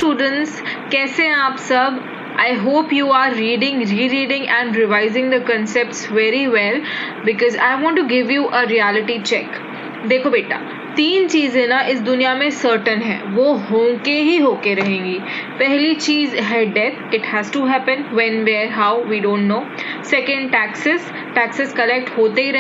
students, कैसे हैं आप सब? I hope you are reading, rereading and revising the concepts very well because I want to give you a reality check. देखो बेटा, 3 चीजें ना इस दुनिया में सर्टन है, वो होके रहेंगी. पहली चीज है death, it has to happen, when, where, how, we don't know. Second taxes collect होते ही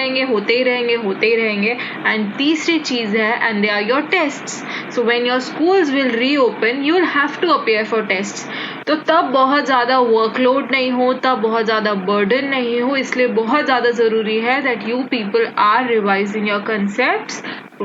रहेंगे. एंड तीसरी चीज है, and they are your tests. So when your schools will reopen, you will have to appear for tests. तो तब बहुत ज़्यादा वर्कलोड नहीं हो, तब बहुत ज़्यादा बर्डन नहीं हो, इसलिए बहुत ज़्यादा ज़रूरी है that you people are revising your concepts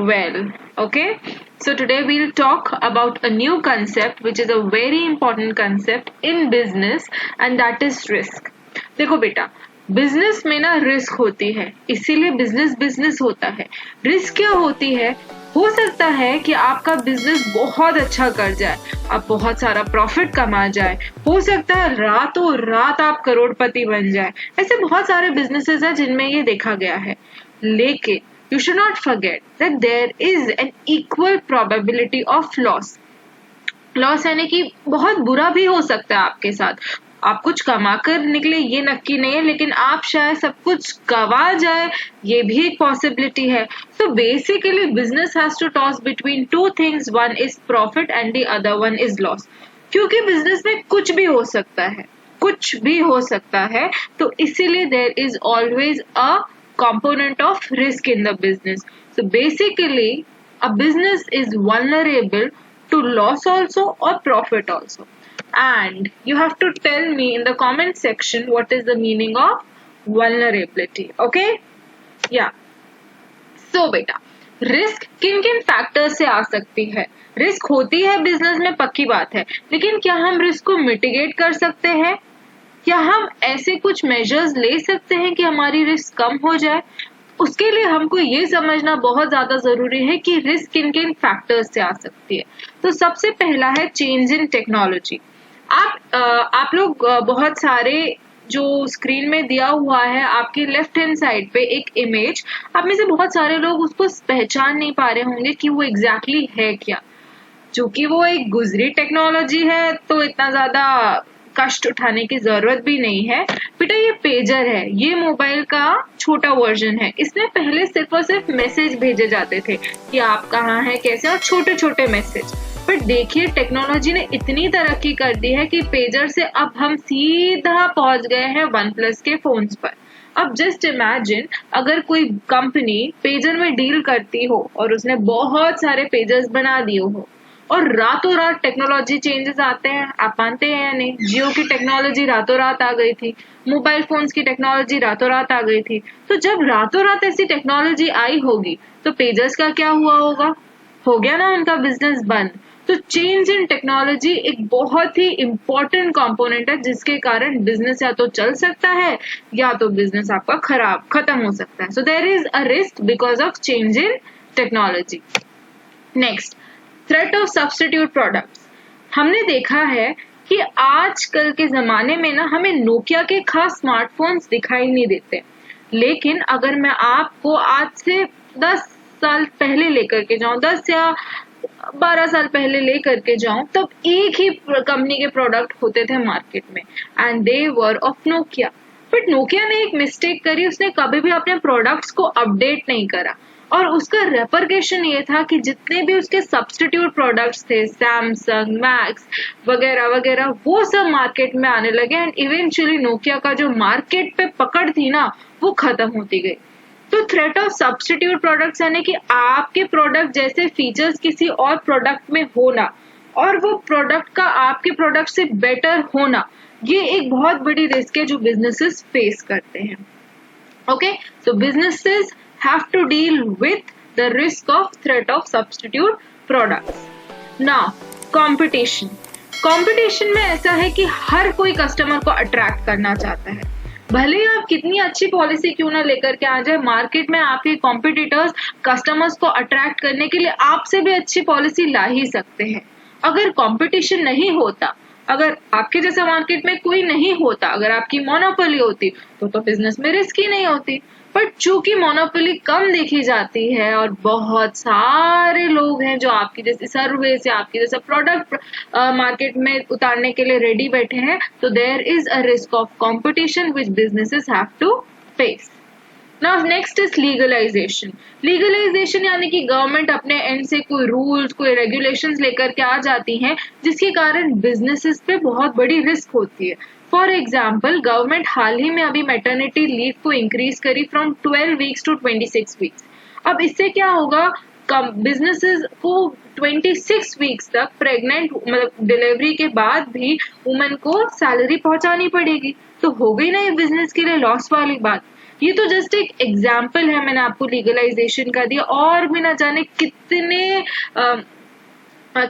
well. Okay, so today we'll talk about a new concept which is a very important concept in business and that is risk. देखो बेटा, बिजनेस में ना रिस्क होती है, इसीलिए business होता है. Risk क्या होती है? हो सकता है कि आपका बिजनेस बहुत अच्छा कर जाए, आप बहुत सारा प्रॉफिट कमा जाए, हो सकता है रातों रात आप करोड़पति बन जाए. ऐसे बहुत सारे बिजनेसेस हैं जिनमें ये देखा गया है. लेकिन you should not forget that there is an equal probability of loss. Loss यानी कि बहुत बुरा भी हो सकता है आपके साथ. आप कुछ कमा कर निकले ये नक्की नहीं है, लेकिन आप शायद सब कुछ गवा जाए, ये भी एक पॉसिबिलिटी है. So basically business has to toss between two things, one is profit and the other one is loss. क्योंकि बिजनेस में कुछ भी हो सकता है, तो इसीलिए there is always a component of risk in the business. So basically a business is vulnerable to loss also or profit also. And you have to tell me in the comment section what is the meaning of vulnerability. Okay? Yeah. So beta, risk किन factors से आ सकती है? Risk होती है business में, पक्की बात है, लेकिन क्या हम रिस्क को मिटिगेट कर सकते हैं? क्या हम ऐसे कुछ मेजर्स ले सकते हैं कि हमारी रिस्क कम हो जाए? उसके लिए हमको ये समझना बहुत ज्यादा जरूरी है कि रिस्क किन फैक्टर्स से आ सकती है. तो सबसे पहला है चेंज इन टेक्नोलॉजी. आप लोग बहुत सारे जो स्क्रीन में दिया हुआ है आपके लेफ्ट हैंड साइड पे एक इमेज, आप में से बहुत सारे लोग उसको पहचान नहीं पा रहे होंगे कि वो एग्जैक्टली है क्या. चूंकि वो एक गुजरी टेक्नोलॉजी है तो इतना ज्यादा कष्ट उठाने की जरूरत भी नहीं है. बेटा ये पेजर है, ये मोबाइल का छोटा वर्जन है. इसमें पहले सिर्फ और सिर्फ मैसेज भेजे जाते थे कि आप कहाँ हैं, कैसे, और छोटे छोटे मैसेज. पर देखिए टेक्नोलॉजी ने इतनी तरक्की कर दी है कि पेजर से अब हम सीधा पहुंच गए हैं OnePlus के फोन्स पर. अब जस्ट इमेजिन अगर कोई कंपनी पेजर में डील करती हो और उसने बहुत सारे पेजर्स बना दिए हो और रातों रात टेक्नोलॉजी चेंजेस आते हैं. आप मानते हैं या नहीं? जियो की टेक्नोलॉजी रातों रात आ गई थी, मोबाइल फोन्स की टेक्नोलॉजी रातों रात आ गई थी. तो जब रातों रात ऐसी टेक्नोलॉजी आई होगी तो पेजर्स का क्या हुआ होगा? हो गया ना उनका बिजनेस बंद. तो चेंज इन टेक्नोलॉजी एक बहुत ही इंपॉर्टेंट कंपोनेंट है जिसके कारण बिजनेस या तो चल सकता है या तो बिजनेस आपका खत्म हो सकता है. So there is a risk because of change in technology. Next, threat of substitute products. हमने देखा है कि आजकल के जमाने में ना हमें नोकिया के खास स्मार्टफोन्स दिखाई नहीं देते, लेकिन अगर मैं आपको आज से 10 साल पहले लेकर के जाऊं, 10 या 12 साल पहले लेकर के जाऊं, तब एक ही कंपनी के प्रोडक्ट होते थे मार्केट में and they were of Nokia. But Nokia ने एक मिस्टेक करी, उसने कभी भी अपने प्रोडक्ट्स को अपडेट नहीं करा और उसका रेपरकेशन ये था कि जितने भी उसके सब्स्टिट्यूट प्रोडक्ट्स थे, सैमसंग, मैक्स वगैरह वगैरह, वो सब मार्केट में आने लगे एंड इवेंचुअली नोकिया का जो मार्केट पे पकड़ थी ना वो खत्म होती गई. तो थ्रेट ऑफ सब्स्टिट्यूट प्रोडक्ट्स यानी कि आपके प्रोडक्ट जैसे फीचर्स किसी और प्रोडक्ट में होना और वो प्रोडक्ट का आपके प्रोडक्ट से बेटर होना, ये एक बहुत बड़ी रिस्क है जो बिजनेसेस फेस करते हैं. Okay, so businesses have to deal with the risk of threat of substitute products. Now, competition में ऐसा है कि हर कोई कस्टमर को अट्रैक्ट करना चाहता है. भले ही आप कितनी अच्छी पॉलिसी क्यों ना लेकर के आ जाए, मार्केट में आपके कॉम्पिटिटर्स कस्टमर्स को अट्रैक्ट करने के लिए आपसे भी अच्छी पॉलिसी ला ही सकते हैं. अगर कंपटीशन नहीं होता, अगर आपके जैसा मार्केट में कोई नहीं होता, अगर आपकी मोनोपोली होती तो बिजनेस में रिस्क ही नहीं होती. पर चूंकि मोनोपोली कम देखी जाती है और बहुत सारे लोग हैं हैं जो आपकी जैसे सर्विस या आपकी जैसा प्रोडक्ट मार्केट में उतारने के लिए रेडी बैठे हैं, तो there is a risk of competition which businesses have to face. Now next is legalization. Legalization यानी कि गवर्नमेंट अपने एंड से कोई रूल्स कोई रेगुलेशंस लेकर के आ जाती हैं जिसके कारण बिजनेसेस पे बहुत बड़ी रिस्क होती है. फॉर एग्जाम्पल गवर्नमेंट हाल ही में अभी मैटरनिटी लीव को इंक्रीज करी फ्रॉम 12 वीक्स टू 26 वीक्स. अब इससे क्या होगा, बिजनेसेस को 26 वीक्स तक प्रेग्नेंट मतलब डिलीवरी के बाद भी वुमेन को सैलरी पहुंचानी पड़ेगी. तो हो गई ना ये बिजनेस के लिए लॉस वाली बात. ये तो जस्ट एक एग्जाम्पल है मैंने आपको लीगलाइजेशन का दिया, और भी ना जाने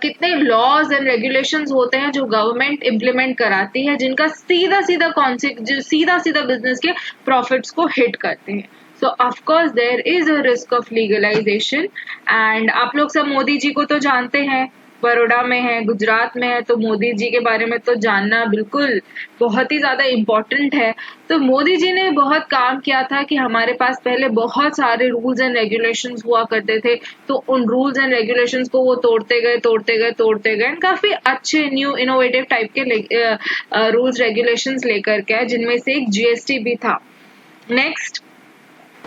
कितने लॉज एंड रेगुलेशंस होते हैं जो गवर्नमेंट इम्प्लीमेंट कराती है जिनका सीधा सीधा बिजनेस के प्रॉफिट्स को हिट करते हैं. So of course there is a risk of legalisation. And आप लोग सब मोदी जी को तो जानते हैं, बड़ौदा में है, गुजरात में है, तो मोदी जी के बारे में तो जानना बिल्कुल बहुत ही ज्यादा इम्पोर्टेंट है. तो मोदी जी ने बहुत काम किया था कि हमारे पास पहले बहुत सारे रूल्स एंड रेगुलेशंस हुआ करते थे, तो उन रूल्स एंड रेगुलेशंस को वो तोड़ते गए काफी अच्छे न्यू इनोवेटिव टाइप के रूल्स रेगुलेशंस लेकर के, जिनमें से एक जीएसटी भी था. Next,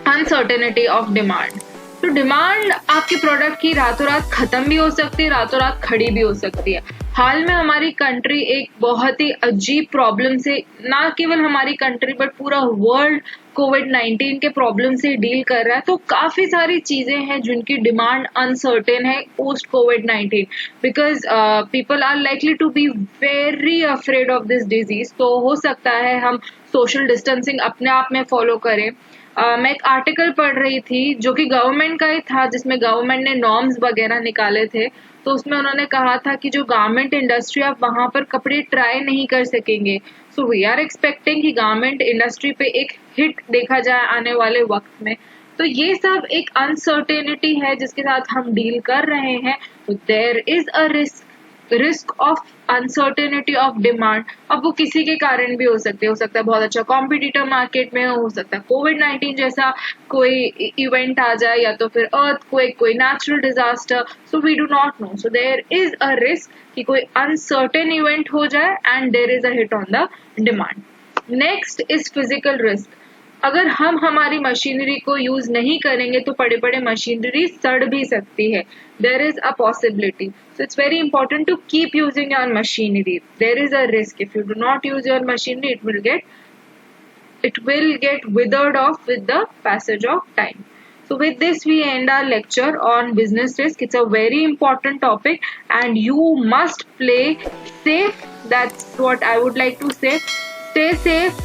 uncertainty of demand. तो डिमांड आपके प्रोडक्ट की रातों रात खत्म भी हो सकती है, रातों रात खड़ी भी हो सकती है. हाल में हमारी कंट्री एक बहुत ही अजीब प्रॉब्लम से, ना केवल हमारी कंट्री बट पूरा वर्ल्ड कोविड-19 के प्रॉब्लम से डील कर रहा है. तो काफी सारी चीजें हैं जिनकी डिमांड अनसर्टेन है पोस्ट कोविड-19 because people are likely to be very afraid of this disease. तो हो सकता है हम सोशल डिस्टेंसिंग अपने आप में फॉलो करें. मैं एक आर्टिकल पढ़ रही थी जो कि गवर्नमेंट का ही था, जिसमें गवर्नमेंट ने नॉर्म्स वगैरह निकाले थे. तो उसमें उन्होंने कहा था कि जो गारमेंट इंडस्ट्री, आप वहां पर कपड़े ट्राई नहीं कर सकेंगे. सो वी आर एक्सपेक्टिंग कि गारमेंट इंडस्ट्री पे एक हिट देखा जाए आने वाले वक्त में. तो ये सब एक अनसर्टेनिटी है जिसके साथ हम डील कर रहे हैं. तो there is a risk of uncertainty of demand. अब वो किसी के कारण भी हो सकते, हो सकता है बहुत अच्छा कॉम्पिटिटर मार्केट में हो सकता है कोविड-19 जैसा कोई इवेंट आ जाए, या तो फिर अर्थक्वेक, कोई natural disaster. So we do not know. So there is a risk कि कोई अनसर्टेन इवेंट हो जाए and there is a hit on the demand. Next is physical risk. अगर हम हमारी मशीनरी को यूज नहीं करेंगे तो पड़े पड़े मशीनरी सड़ भी सकती है. There is a possibility. So it's very important to keep using your machinery. There is a risk. If you do not use your machinery, it will get withered off with the passage of time. So with this we end our lecture on business risk. It's a very important topic and you must play safe. That's what I would like to say. Stay safe.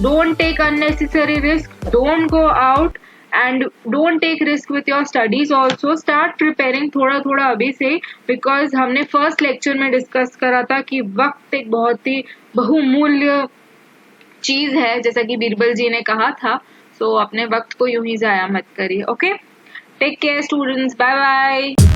Don't take unnecessary risk. Don't go out. And don't take risk with your studies also. Start preparing थोड़ा अभी से, because हमने first lecture में discuss करा था कि वक्त एक बहुत ही बहुमूल्य चीज है, जैसा कि बीरबल जी ने कहा था. सो अपने वक्त को यूं ही जाया मत करिए. Okay, take care students, bye bye.